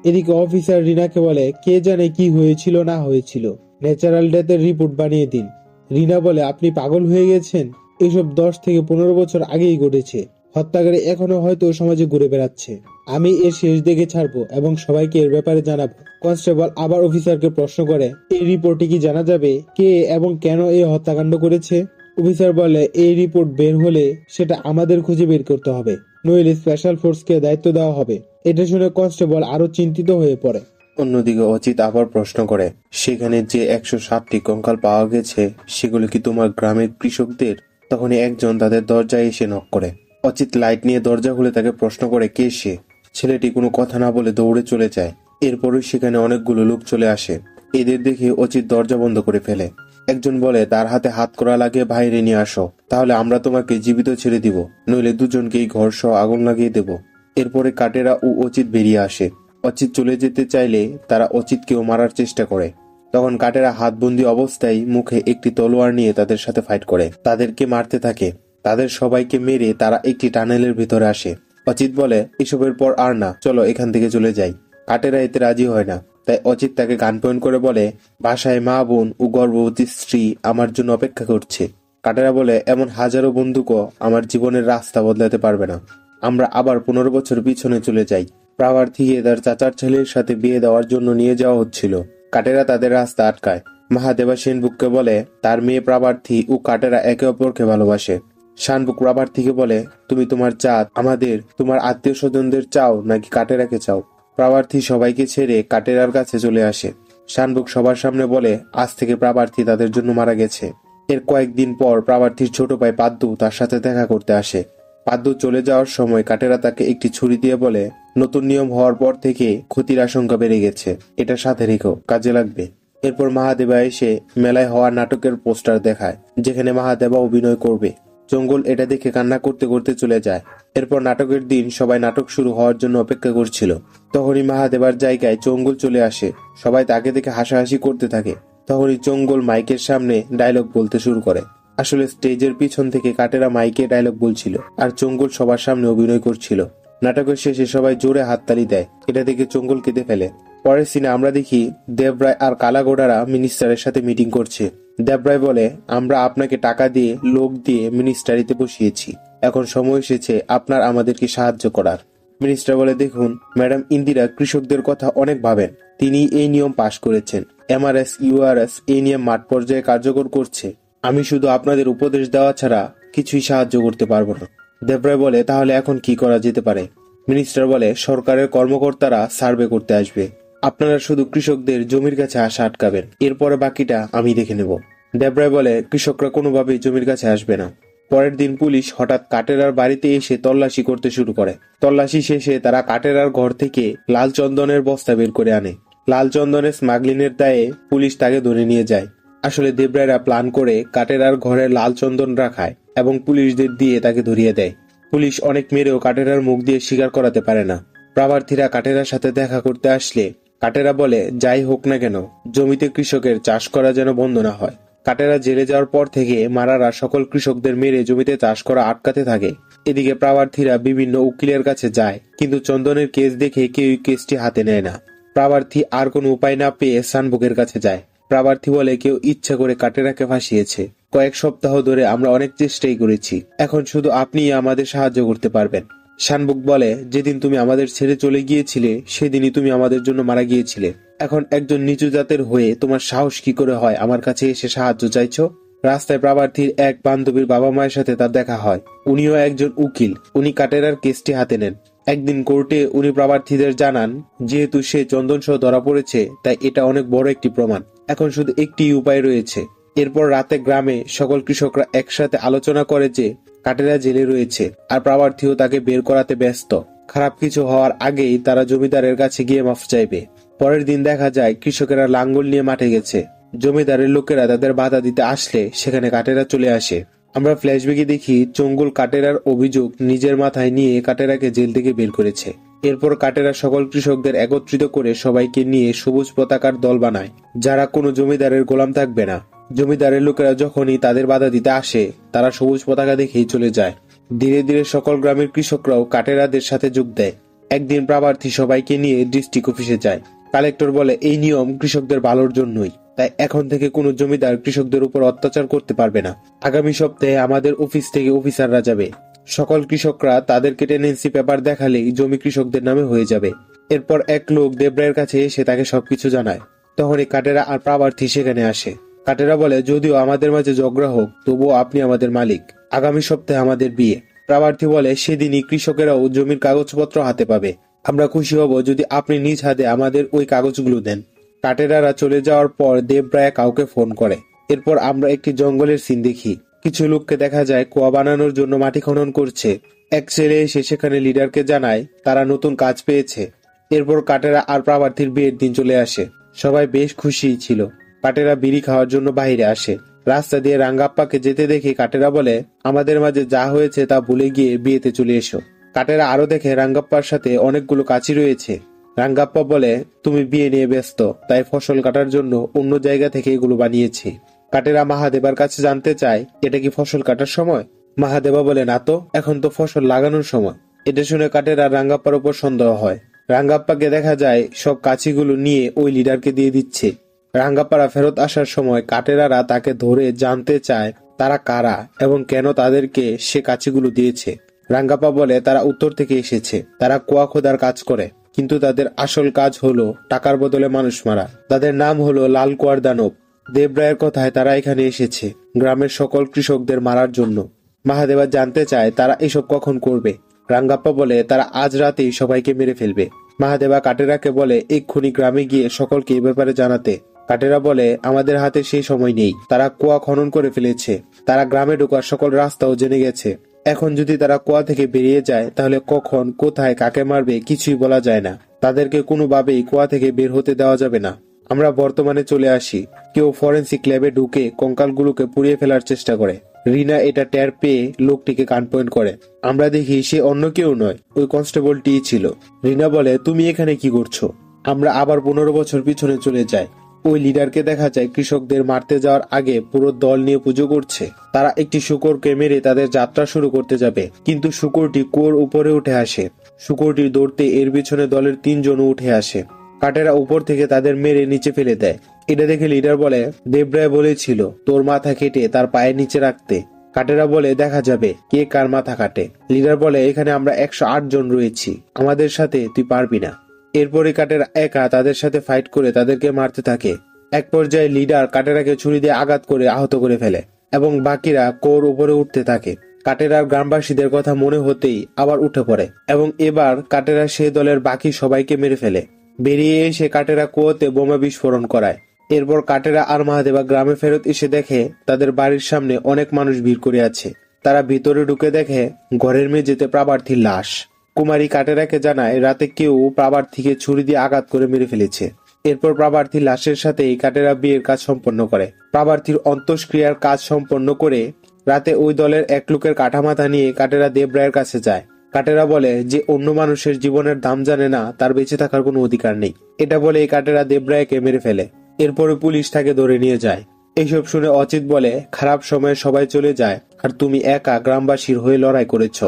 Speaker 2: এদিকে অফিসার রিনাকে বলে, কে জানে কি হয়েছিল না হয়েছিল, ন্যাচারাল ডেথের রিপোর্ট বানিয়ে দিন। রিনা বলে, আপনি পাগল হয়ে গেছেন, এসব 10 থেকে 15 বছর আগেই ঘটেছে। হত্যাকারী এখনো হয়তো সমাজে ঘুরে বেড়াচ্ছে। আমি এর শেষ দেখে ছাড়বো এবং সবাইকে এর ব্যাপারে জানাবো। কনস্টেবল আবার অফিসারকে প্রশ্ন করে, এই রিপোর্টে কি জানা যাবে কে এবং কেন এই হত্যাকাণ্ড করেছে? অফিসার বলে, এই রিপোর্ট বের হলে সেটা আমাদের খুঁজে বের করতে হবে, নইলে স্পেশাল ফোর্সকে দায়িত্ব দেওয়া হবে। এটা শুনে কনস্টেবল আরো চিন্তিত হয়ে পড়ে।
Speaker 1: অন্যদিকে অচিত আবার প্রশ্ন করে, সেখানে যে 160টি কঙ্কাল পাওয়া গেছে সেগুলো কি তোমার গ্রামের কৃষকদের? তখনই একজন তাদের দরজায় এসে নক করে। অচিত লাইট নিয়ে দরজা খুলে তাকে প্রশ্ন করে, কে সে? ছেলেটি কোনো কথা না বলে দৌড়ে চলে যায়। এরপরই সেখানে অনেকগুলো লোক চলে আসে। এদের দেখে অচিত দরজা বন্ধ করে ফেলে। একজন বলে, তার হাতে হাত করা লাগিয়ে বাইরে নিয়ে আসো, তাহলে আমরা তোমাকে জীবিত ছেড়ে দিব, নইলে দুজনকেই ঘর সহ আগুন লাগিয়ে দেব। এরপরে কাটেরা ও অচিত বেরিয়ে আসে। অচিত চলে যেতে চাইলে তারা অচিতকেও মারার চেষ্টা করে। তখন কাটেরা হাতবন্দি অবস্থায় মুখে একটি তলোয়ার নিয়ে তাদের সাথে ফাইট করে, তাদেরকে মারতে থাকে। তাদের সবাইকে মেরে তারা একটি টানেলের ভিতরে আসে। অচিত বলে, এসবের পর আর না, চলো এখান থেকে চলে যাই। কাটেরা এতে রাজি হয় না, তাই অজিত তাকে গান পয়েন্ট করে বলে, বাসায় মা বোন ও গর্ভবতী স্ত্রী আমার জন্য অপেক্ষা করছে। কাটেরা বলে, এমন হাজারো বন্দুকও আমার জীবনের রাস্তা বদলাতে পারবে না। আমরা আবার 15 বছর পিছনে চলে যাই। প্রার্থীকে তার চাচার ছেলের সাথে বিয়ে দেওয়ার জন্য নিয়ে যাওয়া হচ্ছিল। কাটেরা তাদের রাস্তা আটকায়। মহাদেবা সেনবুককে বলে, তার মেয়ে প্রার্থী ও কাটেরা একে অপরকে ভালোবাসে। শানবুক প্রার্থীকে বলে, তুমি তোমার জাত আমাদের, তোমার আত্মীয় স্বজনদের চাও নাকি কাটেরাকে চাও? প্রার্থী সবাইকে ছেড়ে কাটেরার কাছে চলে আসে। শানবুক সবার সামনে বলে, আজ থেকে প্রার্থী তাদের জন্য মারা গেছে। এর কয়েকদিন পর প্রার্থীর ছোট ভাই পাদ্দু তার সাথে দেখা করতে আসে। পাদ্দু চলে যাওয়ার সময় কাটেরা তাকে একটি ছুরি দিয়ে বলে, নতুন নিয়ম হওয়ার পর থেকে ক্ষতির আশঙ্কা বেড়ে গেছে, এটা সাথে রেখো, কাজে লাগবে। এরপর মহাদেবা এসে মেলায় হওয়া নাটকের পোস্টার দেখায়, যেখানে মহাদেবা অভিনয় করবে। জঙ্গল এটা দেখে কান্না করতে করতে চলে যায়। এরপর নাটকের দিন সবাই নাটক শুরু হওয়ার জন্য অপেক্ষা করছিল। তখনই মহাদেবার জায়গায় জঙ্গল চলে আসে। সবাই তাকে দেখে হাসাহাসি করতে থাকে। তখনই জঙ্গল মাইকের সামনে ডায়লগ বলতে শুরু করে। আসলে স্টেজের পিছন থেকে কাটেরা মাইকে ডায়লগ বলছিল, আর জঙ্গল সবার সামনে অভিনয় করছিল। নাটকের শেষে সবাই জোরে হাততালি দেয়। এটা দেখে জঙ্গল কেঁদে ফেলে। পরের সিনে আমরা দেখি দেবরায় আর কালাগোড়ারা মিনিস্টারের সাথে মিটিং করছে। দেবরায় বলে, আমরা আপনাকে টাকা দিয়ে লোক দিয়ে মিনিস্টারিতে বসিয়েছি, এখন সময় এসেছে আপনার আমাদেরকে সাহায্য করার। মিনিস্টার বলে, দেখুন ম্যাডাম ইন্দিরা কৃষকদের কথা অনেক ভাবেন, তিনি এই নিয়ম পাশ করেছেন। এমআরএস ইউআরএস এই নিয়ম মাঠ পর্যায়ে কার্যকর করছে। আমি শুধু আপনাদের উপদেশ দেওয়া ছাড়া কিছুই সাহায্য করতে পারবো না। দেবরায় বলে, তাহলে এখন কি করা যেতে পারে? মিনিস্টার বলে, সরকারের কর্মকর্তারা সার্ভে করতে আসবে, আপনারা শুধু কৃষকদের জমির কাছে আসা আটকাবেন, এরপরে বাকিটা আমি দেখে নেব। দেবরায় বলে, কৃষকরা কোনোভাবেই জমির কাছে আসবে না। পরের দিন পুলিশ হঠাৎ কাটেরার বাড়িতে এসে তল্লাশি করতে শুরু করে। তল্লাশি শেষে তারা কাটেরার ঘর থেকে লাল চন্দনের বস্তা বের করে আনে। লাল চন্দনের স্মাগলিংয়ের দায়ে পুলিশ তাকে ধরে নিয়ে যায়। আসলে দেবরায়রা প্ল্যান করে কাটেরার ঘরে লাল চন্দন রাখায় এবং পুলিশদের দিয়ে তাকে ধরিয়ে দেয়। পুলিশ অনেক মেরেও কাটেরার মুখ দিয়ে স্বীকার করাতে পারে না। প্রার্থীরা কাটেরার সাথে দেখা করতে আসলে কাটেরা বলে, যাই হোক না কেন জমিতে কৃষকের চাষ করা যেন বন্ধ না হয়। কাটেরা জেলে যাওয়ার পর থেকে মারারা সকল কৃষকদের মেরে জমিতে চাষ করা আটকাতে থাকে। এদিকে প্রার্থীরা বিভিন্ন উকিলের কাছে যায়, কিন্তু চন্দনের কেস দেখে কেউ কেসটি হাতে নেয় না। প্রার্থী আর কোনো উপায় না পেয়ে শানবুকের কাছে যায়। প্রার্থী বলে, কেউ ইচ্ছা করে কাটেরাকে ফাঁসিয়েছে। কয়েক সপ্তাহ ধরে আমরা অনেক চেষ্টাই করেছি, এখন শুধু আপনিই আমাদের সাহায্য করতে পারবেন। শানবুক বলে, যেদিন তুমি আমাদের ছেড়ে চলে গিয়েছিলে সেদিনই তুমি আমাদের জন্য মারা গিয়েছিলে। এখন একজন নিচু জাতের হয়ে তোমার সাহস কি করে হয় আমার কাছে এসে সাহায্য চাইছো? রাস্তায় প্রার্থীর এক বান্ধবীর বাবা মায়ের সাথে তার দেখা হয়। উনিও একজন উকিল। উনি কাটেরার কেসটি হাতে নেন। একদিন কোর্টে উনি প্রার্থীদের জানান, যেহেতু সে চন্দন সহ ধরা পড়েছে তাই এটা অনেক বড় একটি প্রমাণ। এখন শুধু একটি উপায় রয়েছে। এরপর রাতে গ্রামে সকল কৃষকরা একসাথে আলোচনা করে যে কাটেরা জেলে রয়েছে আর প্রার্থীও তাকে বের করাতে ব্যস্ত। খারাপ কিছু হওয়ার আগেই তারা জমিদারের কাছে গিয়ে মাফ চাইবে। পরের দিন দেখা যায় কৃষকেরা লাঙ্গল নিয়ে মাঠে গেছে। জমিদারের লোকেরা তাদের বাধা দিতে আসলে সেখানে কাটেরা চলে আসে। আমরা ফ্ল্যাশব্যাকে দেখি জঙ্গল কাটেরার অভিযোগ নিজের মাথায় নিয়ে কাটেরাকে জেল থেকে বের করেছে। এরপর কাটেরা সকল কৃষকদের একত্রিত করে সবাইকে নিয়ে সবুজ পতাকার দল বানায়, যারা কোনো জমিদারের গোলাম থাকবে না। জমিদারের লোকেরা যখনই তাদের বাধা দিতে আসে তারা সবুজ পতাকা দেখেই চলে যায়। ধীরে ধীরে সকল গ্রামের কৃষকরাও কাটেরাদের সাথে যোগ দেয়। একদিন প্রার্থী সবাইকে নিয়ে ডিস্ট্রিক্ট অফিসে যায়। কালেক্টর বলে, এই নিয়ম কৃষকদের ভালোর জন্যই, তাই এখন থেকে কোনো জমিদার কৃষকদের উপর অত্যাচার করতে পারবে না। আগামী সপ্তাহে আমাদের অফিস থেকে অফিসাররা যাবে। সকল কৃষকরা তাদেরকে টেনেন্সি পেপার দেখালেই জমি কৃষকদের নামে হয়ে যাবে। এরপর এক লোক দেবরায়ের কাছে এসে তাকে সবকিছু জানায়। তখনই কাটেরা আর প্রার্থী সেখানে আসে। কাটেরা বলে, যদিও আমাদের মাঝে ঝগড়া হোক তবুও আপনি আমাদের মালিক। আগামী সপ্তাহে আমাদের বিয়ে। প্রার্থী বলে, সেদিনই কৃষকেরাও জমির কাগজপত্র হাতে পাবে। আমরা খুশি হব যদি আপনি নিজ হাতে আমাদের ওই কাগজগুলো দেন। কাটেরারা চলে যাওয়ার পর দেবরায় কাউকে ফোন করে। এরপর আমরা একটি জঙ্গলের সিন দেখি। কিছু লোককে দেখা যায় কুয়া বানানোর জন্য মাটি খনন করছে। এক ছেলে এসে সেখানে লিডারকে জানায় তারা নতুন কাজ পেয়েছে। এরপর কাটেরা আর প্রার্থীর বিয়ের দিন চলে আসে। সবাই বেশ খুশি ছিল। কাটেরা বিড়ি খাওয়ার জন্য বাইরে আসে। রাস্তা দিয়ে রাঙ্গাপ্পাকে যেতে দেখে কাটেরা বলে, আমাদের মাঝে যা হয়েছে তা ভুলে গিয়ে বিয়েতে চলে এসো। কাটেরা আরো দেখে রাঙ্গাপ্পার সাথে অনেকগুলো কাছি রয়েছে। রাঙ্গাপ্পা বলে, তুমি বিয়ে নিয়ে ব্যস্ত, তাই ফসল কাটার জন্য অন্য জায়গা থেকে এগুলো বানিয়েছি। কাটেরা মহাদেবার কাছে জানতে চায়, এটা কি ফসল কাটার সময়? মহাদেবা বলে, না তো, এখন তো ফসল লাগানোর সময়। এটা শুনে কাটেরা রাঙ্গাপ্পার উপর সন্দেহ হয়। রাঙ্গাপ্পাকে দেখা যায় সব কাছিগুলো নিয়ে ওই লিডারকে দিয়ে দিচ্ছে। রাঙ্গাপ্পারা ফেরত আসার সময় কাটেরারা তাকে ধরে জানতে চায় তারা কারা এবং কেন তাদেরকে সে কাছিগুলো দিয়েছে। রাঙ্গাপ্পা বলে তারা উত্তর থেকে এসেছে, তারা কুয়া খোদার কাজ করে, কিন্তু তাদের আসল কাজ হলো টাকার বদলে মানুষ মারা। তাদের নাম হলো লাল কুয়ার দানব। দেবরায়ের কথায় তারা এখানে এসেছে গ্রামের সকল কৃষকদের মারার জন্য। মহাদেবা জানতে চায় তারা এসব কখন করবে। রাঙ্গাপ্পা বলে তারা আজ রাতেই সবাইকে মেরে ফেলবে। মহাদেবা কাটেরাকে বলে এক্ষুনি গ্রামে গিয়ে সকলকে এ ব্যাপারে জানাতে। কাটেরা বলে আমাদের হাতে সেই সময় নেই, তারা কুয়া খনন করে ফেলেছে, তারা গ্রামে ঢোকার সকল রাস্তাও জেনে গেছে। এখন যদি তারা কুয়া থেকে বেরিয়ে যায় তাহলে কখন কোথায় কাকে মারবে কিছুই বলা যায় না। তাদেরকে কোনোভাবেই কুয়া থেকে বের হতে দেওয়া যাবে না। আমরা বর্তমানে চলে আসি। কেউ ফরেন্সিক ল্যাবে ঢুকে কঙ্কালগুলোকে পুড়িয়ে ফেলার চেষ্টা করে। রিনা এটা টের পেয়ে লোকটিকে কান পয়েন্ট করে। আমরা দেখি সে অন্য কেউ নয়, ওই কনস্টেবলটি ছিল। রিনা বলে তুমি এখানে কি করছো? আমরা আবার 15 বছর পিছনে চলে যাই। ওই লিডারকে দেখা যায় কৃষকদের মারতে যাওয়ার আগে পুরো দল নিয়ে পুজো করছে। তারা একটি শূকরকে মেরে তাদের যাত্রা শুরু করতে যাবে, কিন্তু শূকরটি কুয়োর উপরে উঠে আসে। শূকরটির দৌড়তে এর পিছনে দলের 3 জনও উঠে আসে। কাটেরা উপর থেকে তাদের মেরে নিচে ফেলে দেয়। এটা দেখে লিডার বলে দেবরায় বলেছিল তোর মাথা কেটে তার পায়ের নিচে রাখতে। কাটেরা বলে দেখা যাবে কে কার মাথা কাটে। লিডার বলে এখানে আমরা 108 জন রয়েছি, আমাদের সাথে তুই পারবি না। এরপরে কাটেরা একা তাদের সাথে ফাইট করে তাদেরকে মারতে থাকে। এক পর্যায়ে লিডার কাটেরাকে ছুরি দিয়ে আঘাত করে আহত করে ফেলে এবং বাকিরা কোর উপরে উঠতে থাকে। কাটেরার গ্রামবাসীদের কথা মনে হতেই আবার উঠে পড়ে এবং এবার কাটেরা সেই দলের বাকি সবাইকে মেরে ফেলে। বেরিয়ে এসে কাটেরা কুয়োতে বোমা বিস্ফোরণ করায়। এরপর কাটেরা আর মহাদেবা গ্রামে ফেরত এসে দেখে তাদের বাড়ির সামনে অনেক মানুষ ভিড় করে আছে। তারা ভিতরে ঢুকে দেখে ঘরের মেঝেতে প্রার্থীর লাশ। কুমারী কাটেরাকে জানায় রাতে কেউ প্রার্থীকে ছুরি দিয়ে আঘাত করে মেরে ফেলেছে। এরপর প্রার্থীর লাশের সাথেই কাটেরা বিয়ের কাজ সম্পন্ন করে। প্রার্থীর অন্ত্যেষ্টিক্রিয়ার কাজ সম্পন্ন করে রাতে ওই দলের এক লোকের কাঠামাথা নিয়ে কাটেরা দেবরায়ের কাছে যায়। কাটেরা বলে যে অন্য মানুষের জীবনের দাম জানে না তার বেঁচে থাকার কোনো অধিকার নেই। এটা বলে কাটেরা দেবরায়কে মেরে ফেলে। এরপরে পুলিশ তাকে ধরে নিয়ে যায়। এইসব শুনে অচিত বলে খারাপ সময়ে সবাই চলে যায় আর তুমি একা গ্রামবাসীর হয়ে লড়াই করেছ।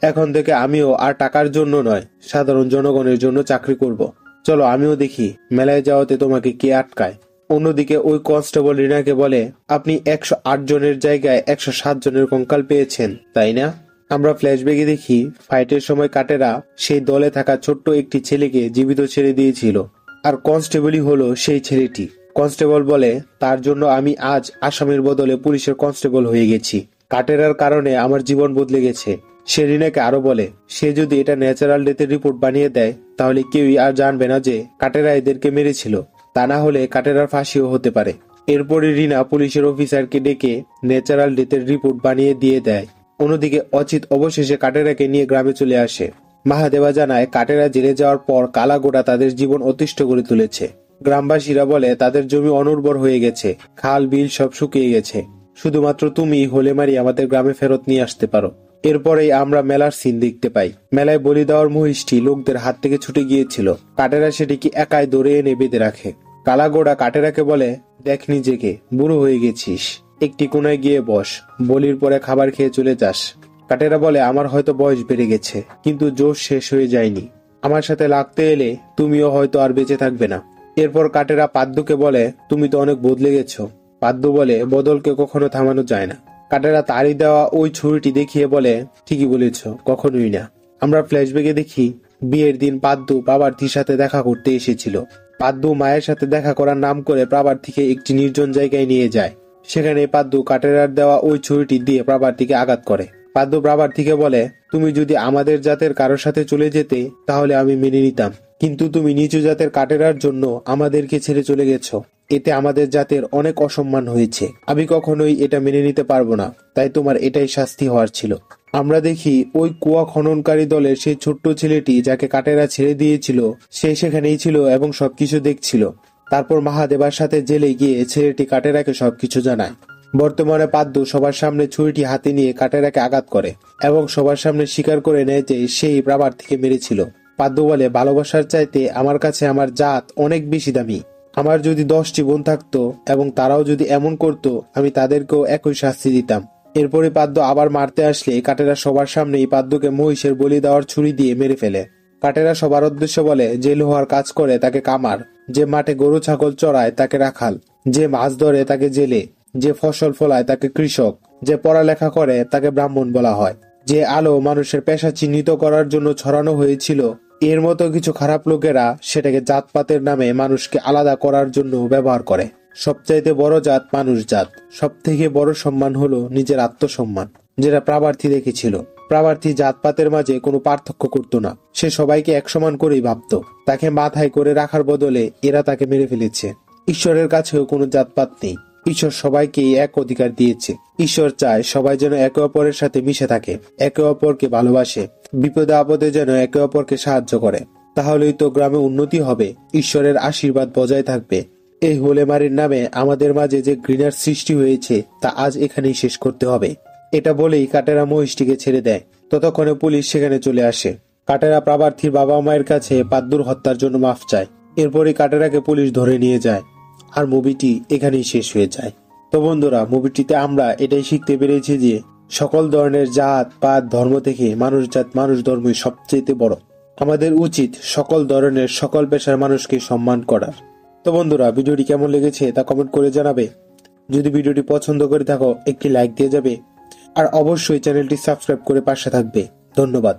Speaker 1: এখন থেকে আমিও আর টাকার জন্য নয়, সাধারণ জনগণের জন্য চাকরি করব। চলো আমিও দেখি মেলায় যাওয়াতে তোমাকে কে আটকায়। অন্যদিকে ওই কনস্টেবল রিনাকে বলে আপনি 108 জনের জায়গায় 107 জনের কঙ্কাল পেয়েছেন, তাই না? আমরা ফ্ল্যাশব্যাকে দেখি ফাইটের সময় কাটেরা সেই দলে থাকা ছোট্ট একটি ছেলেকে জীবিত ছেড়ে দিয়েছিল, আর কনস্টেবলই হলো সেই ছেলেটি। কনস্টেবল বলে তার জন্য আমি আজ আসামের বদলে পুলিশের কনস্টেবল হয়ে গেছি। কাটেরার কারণে আমার জীবন বদলে গেছে। সে রিনাকে আরো বলে সে যদি এটা ন্যাচারাল ডেথের রিপোর্ট বানিয়ে দেয় তাহলে কেউই আর জানবে না যে কাটেরা এদেরকে মেরেছিল, তা না হলে কাটেরার ফাঁসিও হতে পারে। এরপরে রিনা পুলিশের অফিসারকে ডেকে ন্যাচারাল ডেথের রিপোর্ট বানিয়ে দিয়ে দেয়। অন্যদিকে অচিত অবশেষে কাটেরাকে নিয়ে গ্রামে চলে আসে। মহাদেবা জানায় কাটেরা জেলে যাওয়ার পর কালাগোড়া তাদের জীবন অতিষ্ঠ করে তুলেছে। গ্রামবাসীরা বলে তাদের জমি অনুর্বর হয়ে গেছে, খাল বিল সব শুকিয়ে গেছে, শুধুমাত্র তুমি হোলেমারি আমাদের গ্রামে ফেরত নিয়ে আসতে পারো। এরপরেই আমরা মেলার সিন দেখতে পাই। মেলায় বলি দেওয়ার মহিষটি লোকদের হাত থেকে ছুটে গিয়েছিল। কাটেরা সেটিকে একাই ধরে এনে বেঁধে রাখে। কালাগোড়া কাটেরাকে বলে দেখ নিজেকে, বুড়ো হয়ে গেছিস, একটি কোনায় গিয়ে বস, বলির পরে খাবার খেয়ে চলে যাস। কাটেরা বলে আমার হয়তো বয়স বেড়ে গেছে কিন্তু জোশ শেষ হয়ে যায়নি, আমার সাথে লাগতে এলে তুমিও হয়তো আর বেঁচে থাকবে না। এরপর কাটেরা পাদ্দুকে বলে তুমি তো অনেক বদলে গেছো। পাদ্দু বলে বদলকে কখনো থামানো যায় না। কাটেরা তাড়ি দেওয়া ওই ছুরিটি দেখিয়ে বলে ঠিকই বলেছ, কখনোই না। আমরা ফ্ল্যাশব্যাকে দেখি বিয়ের দিন পাদ্দু প্রার্থীর সাথে দেখা করতে এসেছিল। পাদ্দু মায়ের সাথে দেখা করার নাম করে প্রার্থীকে একটি নির্জন জায়গায় নিয়ে যায়। সেখানে পাদ্দু কাটেরার দেওয়া ওই ছুরিটি দিয়ে প্রার্থীকে আঘাত করে। পাদ্দু প্রার্থীকে বলে তুমি যদি আমাদের জাতের কারোর সাথে চলে যেতে তাহলে আমি মেনে নিতাম, কিন্তু তুমি নিচু জাতের কাটেরার জন্য আমাদেরকে ছেড়ে চলে গেছো, এতে আমাদের জাতের অনেক অসম্মান হয়েছে, আমি কখনোই এটা মেনে নিতে পারবো না, তাই তোমার এটাই শাস্তি হওয়ার ছিল। আমরা দেখি ওই কুয়া খননকারী দলের সেই ছোট্ট ছেলেটি যাকে কাটেরা ছেড়ে দিয়েছিল সে সেখানেই ছিল এবং সবকিছু দেখছিল। তারপর মহাদেবার সাথে জেলে গিয়ে ছেলেটি কাটেরাকে সবকিছু জানায়। বর্তমানে পাদ্দু সবার সামনে ছুরিটি হাতে নিয়ে কাটেরাকে আঘাত করে এবং সবার সামনে স্বীকার করে নেয় যে সেই প্রার্থীকে মেরেছিল। পাদ্দু বলে ভালোবাসার চাইতে আমার কাছে আমার জাত অনেক বেশি দামি। আমার যদি 10টি বোন থাকতো এবং তারাও যদি এমন করতো আমি তাদেরকেও একই শাস্তি দিতাম। এরপরে পাদ্দু আবার মারতে আসলে কাটেরা সবার সামনেই পাদ্দুকে মহিষের বলি দেওয়ার ছুরি দিয়ে মেরে ফেলে।
Speaker 2: কাটেরা সবার উদ্দেশ্যে বলে, যে লোহার কাজ করে তাকে কামার, যে মাঠে গরু ছাগল চড়ায় তাকে রাখাল, যে মাছ ধরে তাকে জেলে, যে ফসল ফলায় তাকে কৃষক, যে পড়ালেখা করে তাকে ব্রাহ্মণ বলা হয়, যে আলো মানুষের পেশা চিহ্নিত করার জন্য ছড়ানো হয়েছিল, এর মতো কিছু খারাপ লোকেরা সেটাকে জাতপাতের নামে মানুষকে আলাদা করার জন্য ব্যবহার করে। সবচাইতে বড় জাত মানুষ জাত। সব থেকে বড় সম্মান হলো নিজের আত্মসম্মান, যেটা প্রাবার্থী দেখেছিল। প্রাবার্থী জাতপাতের মাঝে কোনো পার্থক্য করতো না, সে সবাইকে এক সমান করেই ভাবত। তাকে মাথায় করে রাখার বদলে এরা তাকে মেরে ফেলেছে। ঈশ্বরের কাছেও কোনো জাতপাত নেই, ঈশ্বর সবাইকেই এক অধিকার দিয়েছে। ঈশ্বর চায় সবাই যেন একে অপরের সাথে মিশে থাকে, একে অপরকে ভালোবাসে, বিপদে আপদে যেন একে অপরকে সাহায্য করে। তাহলেই তো গ্রামে উন্নতি হবে, ঈশ্বরের আশীর্বাদ বজায় থাকবে। এই হোলেমারির নামে আমাদের মাঝে যে ঘৃণার সৃষ্টি হয়েছে তা আজ এখানেই শেষ করতে হবে। এটা বলেই কাটেরা মহিষটিকে ছেড়ে দেয়। ততক্ষণে পুলিশ সেখানে চলে আসে। কাটেরা প্রাবার্থীর বাবা মায়ের কাছে পাদ্দুর হত্যার জন্য মাফ চায়। এরপরই কাটেরাকে পুলিশ ধরে নিয়ে যায়, আর মুভিটি এখানেই শেষ হয়ে যায়। তো বন্ধুরা, মুভিটিতে আমরা এটাই শিখতে পেরেছি যে সকল ধরনের জাত পাত ধর্ম থেকে মানুষ ধর্মই সবচেয়ে বড়। আমাদের উচিত সকল ধরনের সকল পেশার মানুষকে সম্মান করার। তো বন্ধুরা, ভিডিওটি কেমন লেগেছে তা কমেন্ট করে জানাবে। যদি ভিডিওটি পছন্দ করে থাকো একটি লাইক দিয়ে যাবে, আর অবশ্যই চ্যানেলটি সাবস্ক্রাইব করে পাশে থাকবে। ধন্যবাদ।